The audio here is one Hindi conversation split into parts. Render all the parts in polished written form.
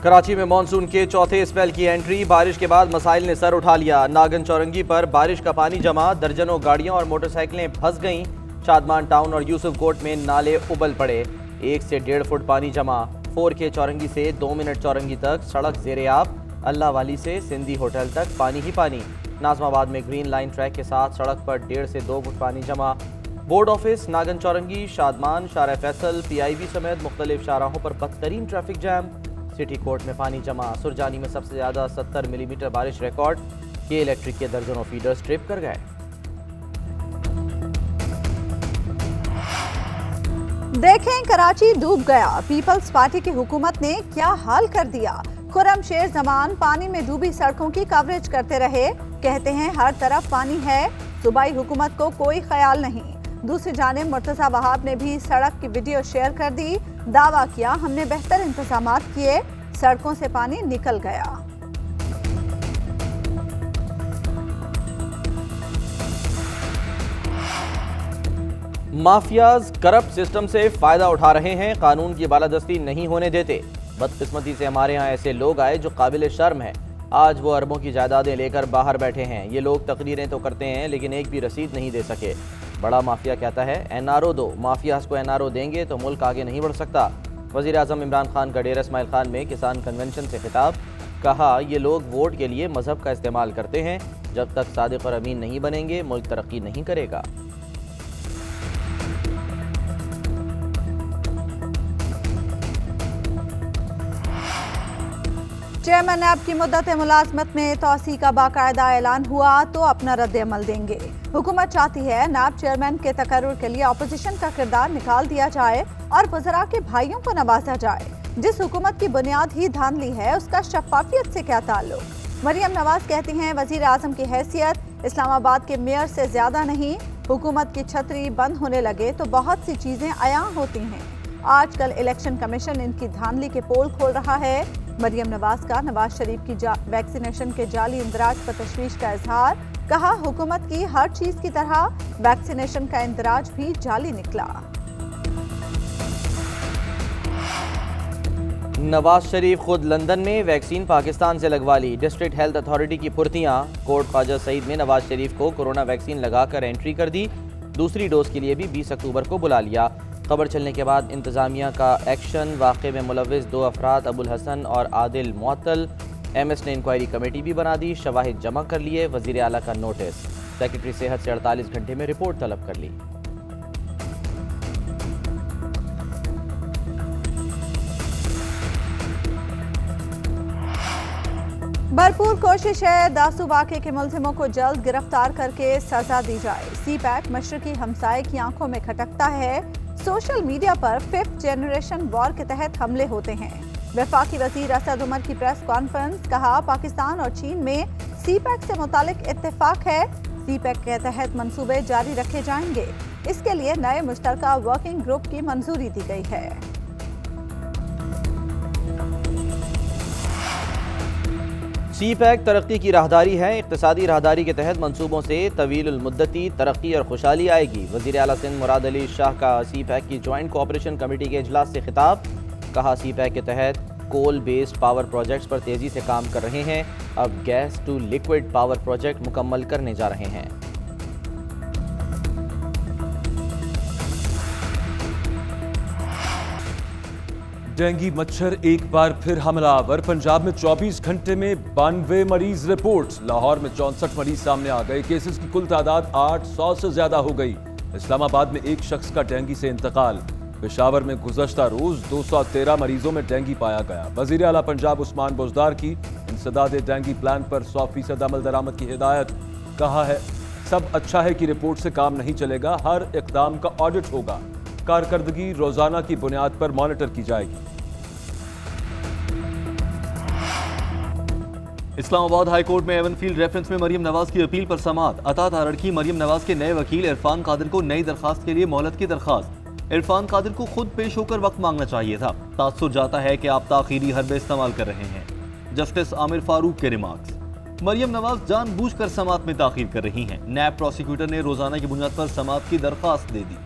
कराची में मानसून के चौथे स्पेल की एंट्री। बारिश के बाद मसाइल ने सर उठा लिया। नागन चौरंगी पर बारिश का पानी जमा, दर्जनों गाड़ियां और मोटरसाइकिलें फंस गईं। शादमान टाउन और यूसुफ कोट में नाले उबल पड़े। 1 से 1.5 फुट पानी जमा। 4K चौरंगी से 2 मिनट चौरंगी तक सड़क ज़ेरे आब। अल्लाह वाली से सिंधी होटल तक पानी ही पानी। नाजमाबाद में ग्रीन लाइन ट्रैक के साथ सड़क पर 1.5 से 2 फुट पानी जमा। बोर्ड ऑफिस, नागन चौरंगी, शादमान, शारा फैसल, PIB समेत मुख्तलिफ शाहराहों पर बदतरीन ट्रैफिक जैम। सिटी कोर्ट में पानी जमा। सुरजानी में सबसे ज्यादा 70 मिलीमीटर बारिश रिकॉर्ड। के इलेक्ट्रिक के दर्जनों फीडर स्ट्रिप कर गए। देखें, कराची डूब गया। पीपल्स पार्टी की हुकूमत ने क्या हाल कर दिया। खुर्रम शेर जमान पानी में डूबी सड़कों की कवरेज करते रहे। कहते हैं हर तरफ पानी है, सूबाई हुकूमत को कोई ख्याल नहीं। दूसरी जानिब मुर्तज़ा वहाब ने भी सड़क की वीडियो शेयर कर दी। दावा किया, हमने बेहतर इंतजामात किए, सड़कों से पानी निकल गया। माफियाज करप्ट सिस्टम से फायदा उठा रहे हैं, कानून की बालादस्ती नहीं होने देते। बदकिस्मती से हमारे यहाँ ऐसे लोग आए जो काबिल शर्म है। आज वो अरबों की जायदादें लेकर बाहर बैठे हैं। ये लोग तकरीरें तो करते हैं लेकिन एक भी रसीद नहीं दे सके। बड़ा माफिया कहता है NRO दो, माफियाज को NRO देंगे तो मुल्क आगे नहीं बढ़ सकता। वज़ीर आज़म इमरान खान का डेरा इस्माइल खान में किसान कन्वेंशन से खिताब। कहा, ये लोग वोट के लिए मजहब का इस्तेमाल करते हैं। जब तक सादिक और अमीन नहीं बनेंगे मुल्क तरक्की नहीं करेगा। चेयरमैन नैब की मुद्दत मुलाजमत में तोसी का बाकायदा ऐलान हुआ तो अपना रद्द अमल देंगे। हुकूमत चाहती है नैब चेयरमैन के तकर्रुर के लिए अपोजिशन का किरदार निकाल दिया जाए और वज़रा के भाइयों को नवाजा जाए। जिस हुकूमत की बुनियाद ही धांधली है उसका शफाफियत से क्या ताल्लुक। मरियम नवाज कहती हैं वज़ीर आज़म की हैसियत इस्लामाबाद के मेयर से ज्यादा नहीं। हुकूमत की छतरी बंद होने लगे तो बहुत सी चीजें अयां होती हैं। आजकल इलेक्शन कमीशन इनकी धांधली के पोल खोल रहा है। मरियम नवाज का नवाज शरीफ की वैक्सीनेशन के जाली इंदराज पर तशवीश का इजहार। कहा, हुकूमत की हर चीज की तरह वैक्सीनेशन का इंदराज भी जाली निकला। नवाज शरीफ खुद लंदन में वैक्सीन पाकिस्तान से लगवा ली। डिस्ट्रिक्ट हेल्थ अथॉरिटी की फुर्तियां। कोर्ट ख्वाजा सईद में नवाज शरीफ को कोरोना वैक्सीन लगाकर एंट्री कर दी। दूसरी डोज के लिए भी 20 अक्टूबर को बुला लिया। खबर चलने के बाद इंतजामिया का एक्शन। वाक़े में मुलव्विस 2 अफराद अबुल हसन और आदिल मुअत्तल। MS ने इंक्वायरी कमेटी भी बना दी। शवाहिद जमा कर लिए। वज़ीर आला का नोटिस। सेक्रेटरी सेहत से 48 घंटे में रिपोर्ट तलब कर ली। भरपूर कोशिश है दासू वाक़े के मुलजिमों को जल्द गिरफ्तार करके सजा दी जाए। CPAC मशरकी हमसाये की आंखों में खटकता है। सोशल मीडिया पर 5th जनरेशन वॉर के तहत हमले होते हैं। वफाकी वजीर असद उमर की प्रेस कॉन्फ्रेंस। कहा, पाकिस्तान और चीन में CPAC से मुतालिक इत्तेफाक है। CPAC के तहत मंसूबे जारी रखे जाएंगे। इसके लिए नए मुश्तरका वर्किंग ग्रुप की मंजूरी दी गई है। CPAC तरक्की की राहदारी है। इक़्तिसादी राहदारी के तहत मंसूबों से तवीलुल मुद्दती तरक्की और खुशहाली आएगी। वज़ीर आला सिंध मुराद अली शाह का CPAC की जॉइंट कोऑपरेशन कमेटी के इजलास से खिताब। कहा, CPAC के तहत कोल बेस्ड पावर प्रोजेक्ट्स पर तेज़ी से काम कर रहे हैं। अब gas to liquid power project मुकम्मल करने जा रहे हैं। डेंगू मच्छर एक बार फिर हमलावर। पंजाब में 24 घंटे में 92 मरीज रिपोर्ट। लाहौर में 64 मरीज सामने आ गए। केसेस की कुल तादाद 800 से ज्यादा हो गई। इस्लामाबाद में एक शख्स का डेंगू से इंतकाल। पेशावर में गुज़श्ता रोज 213 मरीजों में डेंगू पाया गया। वज़ीर आला पंजाब उस्मान बुज़दार की इंसदाद डेंगू प्लान पर 100% अमल दरामद की हिदायत। कहा है, सब अच्छा है कि रिपोर्ट से काम नहीं चलेगा, हर इक़दाम का ऑडिट होगा। कारकर्दगी रोजाना की बुनियाद पर मॉनिटर की जाएगी। इस्लामाबाद हाई कोर्ट में एवनफील्ड रेफरेंस में मरियम नवाज की अपील पर समाअत। अता तारड़की मरियम नवाज के नए वकील इरफान कादिर को नई दरखास्त के लिए मोहलत की दरखास्त। इरफान कादिर को खुद पेश होकर वक्त मांगना चाहिए था। तासुर जाता है कि आप ताखीरी हरबे इस्तेमाल कर रहे हैं। जस्टिस आमिर फारूक के रिमार्क्स। मरियम नवाज जानबूझकर समाअत में ताखीर कर रही हैं। नैब प्रोसिक्यूटर ने रोजाना की बुनियाद पर समाअत की दरखास्त दे दी।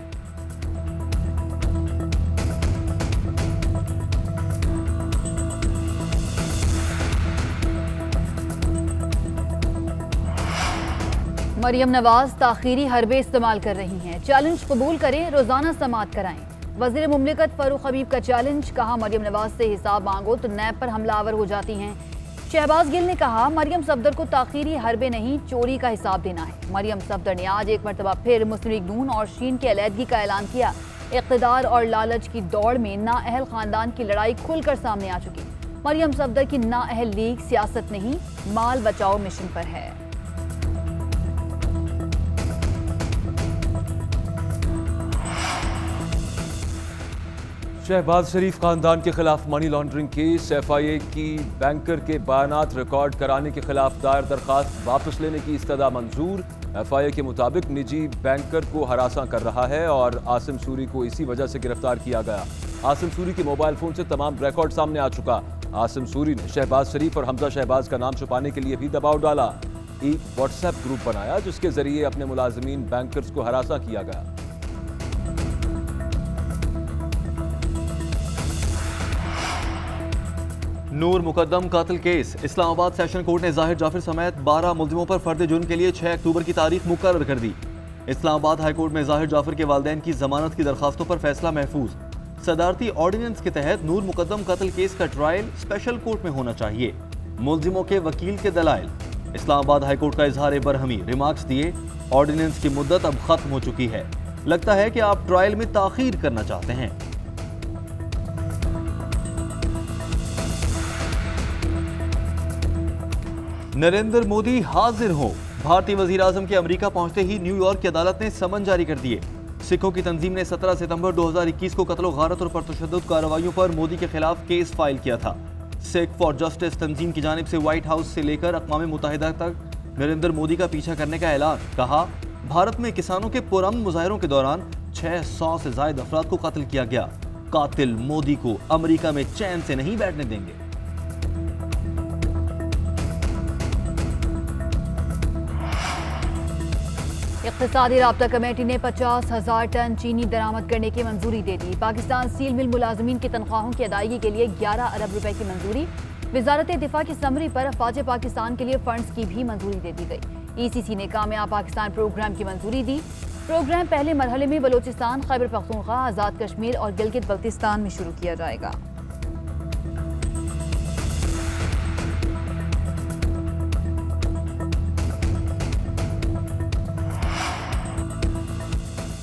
मरियम नवाज ताखीरी हरबे इस्तेमाल कर रही हैं। चैलेंज कबूल करें, रोजाना समाअत कराएं। वजीर मुमलिकत फारूक हबीब का चैलेंज, कहा मरियम नवाज से हिसाब मांगो तो नैब पर हमलावर हो जाती हैं। शहबाज गिल ने कहा मरियम सफदर को ताखीरी हरबे नहीं चोरी का हिसाब देना है। मरियम सफदर ने आज एक मरतबा फिर मुस्लिम लीग नून और शीन की अलहदगी का ऐलान किया। इक़्तिदार और लालच की दौड़ में नाअहल खानदान की लड़ाई खुलकर सामने आ चुकी। मरियम सफदर की नाअहल लीग सियासत नहीं, माल बचाओ मिशन पर है। शहबाज शरीफ खानदान के खिलाफ मनी लॉन्ड्रिंग केस, FIA की बैंकर के बयानात रिकॉर्ड कराने के खिलाफ दायर दरखास्त वापस लेने की इस्तदा मंजूर। FIA के मुताबिक निजी बैंकर को हरासा कर रहा है और आसिम सूरी को इसी वजह से गिरफ्तार किया गया। आसिम सूरी के मोबाइल फोन से तमाम रिकॉर्ड सामने आ चुका। आसिम सूरी ने शहबाज शरीफ और हमजा शहबाज का नाम छुपाने के लिए भी दबाव डाला। एक व्हाट्सएप ग्रुप बनाया जिसके जरिए अपने मुलाजिमीन बैंकर्स को हरासा किया गया। नूर मुकद्दम कातिल केस, इस्लामाबाद सेशन कोर्ट ने जाहिर जाफर समेत 12 मुलजिमों पर फर्द जुर्म के लिए 6 अक्टूबर की तारीख मुकर्रर कर दी। इस्लामाबाद हाई कोर्ट में जाहिर जाफर के वालिदैन की जमानत की दरखास्तों पर फैसला महफूज। सदारती ऑर्डिनेंस के तहत नूर मुकद्दम कातिल केस का ट्रायल स्पेशल कोर्ट में होना चाहिए। मुलजिमों के वकील के दलाइल। इस्लामाबाद हाई कोर्ट का इजहार बरहमी, रिमार्क्स दिए ऑर्डिनेंस की मुद्दत अब खत्म हो चुकी है, लगता है कि आप ट्रायल में ताखीर करना चाहते हैं। नरेंद्र मोदी हाजिर हों, भारतीय वजीर आजम के अमेरिका पहुंचते ही न्यूयॉर्क की अदालत ने समन जारी कर दिए। सिखों की तंजीम ने 17 सितंबर 2021 को कत्ल गारत और पुरतशद्दुद कार्रवाइयों पर मोदी के खिलाफ केस फाइल किया था। सिख फॉर जस्टिस तंजीम की जानिब से व्हाइट हाउस से लेकर अक़वाम मुत्तहिदा तक नरेंद्र मोदी का पीछा करने का ऐलान। कहा भारत में किसानों के पुरअमन मुजाहिरों के दौरान 600 से ज्यादा अफराद को कत्ल किया गया। कातिल मोदी को अमेरिका में चैन से नहीं बैठने देंगे। इक़्तिसादी राब्ता कमेटी ने 50,000 टन चीनी दरामद करने की मंजूरी दे दी। पाकिस्तान स्टील मिल मुलाजमीन की तनख्वाहों की अदायगी के लिए 11 अरब रुपए की मंजूरी। वजारत दिफा की समरी पर अफवाज पाकिस्तान के लिए फंड्स की भी मंजूरी दे दी गई। ECC ने कामयाब पाकिस्तान प्रोग्राम की मंजूरी दी। प्रोग्राम पहले मरहले में बलोचिस्तान, खैबर पख्तूनख्वा, आज़ाद कश्मीर और गिलगित बल्तिस्तान में शुरू किया जाएगा।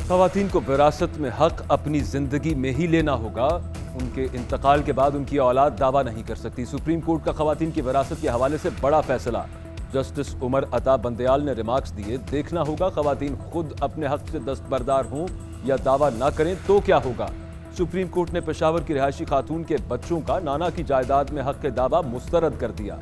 ख़वातीन को विरासत में हक अपनी ज़िंदगी में ही लेना होगा। उनके इंतकाल के बाद उनकी औलाद दावा नहीं कर सकती। सुप्रीम कोर्ट का ख़वातीन की विरासत के हवाले से बड़ा फैसला। जस्टिस उमर अता बंदयाल ने रिमार्क्स दिए, देखना होगा ख़वातीन खुद अपने हक से दस्तबरदार हों या दावा ना करें तो क्या होगा। सुप्रीम कोर्ट ने पेशावर की रिहायशी खातून के बच्चों का नाना की जायदाद में हक के दावा मुस्तरद कर दिया।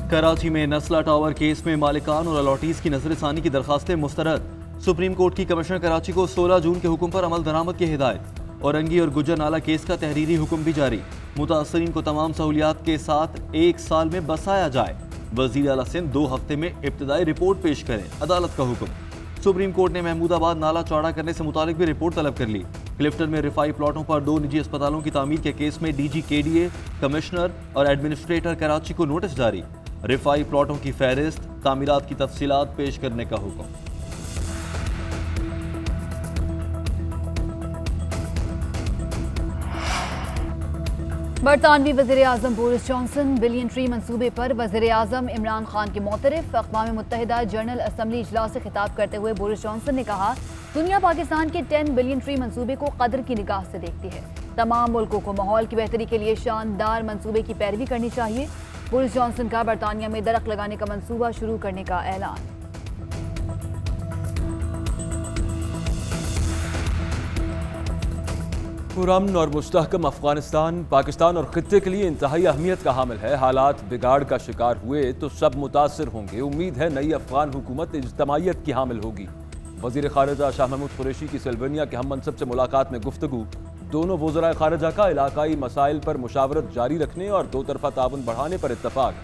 कराची में नस्ला टावर केस में मालिकान और अलॉटीज की नजरसानी की दरखास्तें मुस्तरद। सुप्रीम कोर्ट की कमिश्नर कराची को 16 जून के हुक्म पर अमल दरामद की हिदायत। औरंगी और गुज्जर नाला केस का तहरीरी हुक्म भी जारी। मुतासरीन को तमाम सहूलियात के साथ 1 साल में बसाया जाए। वजीर आला सिंध 2 हफ्ते में इब्तदाई रिपोर्ट पेश करें, अदालत का हुक्म। सुप्रीम कोर्ट ने महमूदाबाद नाला चौड़ा करने से मुतालिक भी रिपोर्ट तलब कर ली। क्लिफ्टन में रिफाई प्लॉटों पर 2 निजी अस्पतालों की तामीर के केस में DG KDA, कमिश्नर और एडमिनिस्ट्रेटर कराची को नोटिस जारी। रिफाई प्लॉटों की फहरिस्त, तामीरात की तफसीलात पेश करने का हुक्म। बरतानवी वज़ीर आज़म बोरिस जॉनसन बिलियन ट्री मंसूबे पर वज़ीर आज़म इमरान खान के मोतरफ। अक़वाम मुत्तहिदा जनरल असम्बली इजलास से खिताब करते हुए बोरिस जॉनसन ने कहा, दुनिया पाकिस्तान के 10 बिलियन ट्री मंसूबे को कदर की निगाह से देखती है। तमाम मुल्कों को माहौल की बेहतरी के लिए शानदार मंसूबे की पैरवी करनी चाहिए। बोरिस जॉनसन का बरतानिया में दरख्त लगाने का मंसूबा शुरू करने का ऐलान। पुरअमन और मुस्तहकम अफगानिस्तान पाकिस्तान और खित्ते के लिए इंतहाई अहमियत का हामिल है। हालात बिगाड़ का शिकार हुए तो सब मुतासर होंगे। उम्मीद है नई अफगान हुकूमत इज्तमाइयत की हामिल होगी। वज़ीर ख़ारिजा शाह महमूद कुरैशी की सिल्वेनिया के हम मनसब से मुलाकात में गुफ्तगू। दोनों वज़राए ख़ारिजा का इलाकाई मसाइल पर मुशावरत जारी रखने और 2 तरफ़ा ताउन बढ़ाने पर इत्तफ़ाक।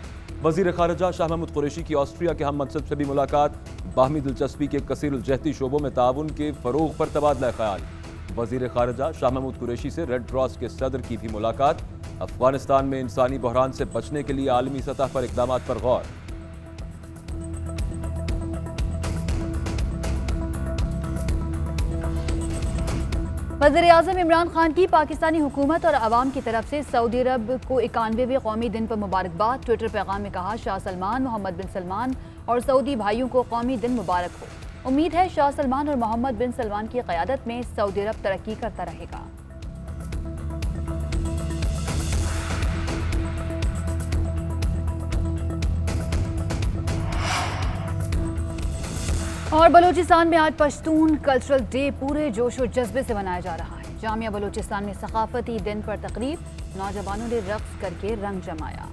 वज़ीर ख़ारिजा शाह महमूद कुरैशी की ऑस्ट्रिया के हम मनसब से भी मुलाकात। बाहमी दिलचस्पी के कसीरुल-जहती शोबों में ताउन के फ़रोग़ पर तबादला ख़याल। वज़ीर ख़ारिजा शाह महमूद कुरैशी से रेड क्रॉस के सदर की भी मुलाकात। अफगानिस्तान में इंसानी बहरान से बचने के लिए आलमी सतह पर इकदाम पर गौर। वज़ीर-ए-आज़म इमरान खान की पाकिस्तानी हुकूमत और अवाम की तरफ से सऊदी अरब को 91वें कौमी दिन पर मुबारकबाद। ट्विटर पैगाम में कहा, शाह सलमान, मोहम्मद बिन सलमान और सऊदी भाइयों को कौमी दिन मुबारक हो। उम्मीद है शाह सलमान और मोहम्मद बिन सलमान की क़यादत में सऊदी अरब तरक्की करता रहेगा। और बलूचिस्तान में आज पश्तून कल्चरल डे पूरे जोश और जज्बे से मनाया जा रहा है। जामिया बलूचिस्तान में सकाफती दिन पर तकरीब, नौजवानों ने रक्स करके रंग जमाया।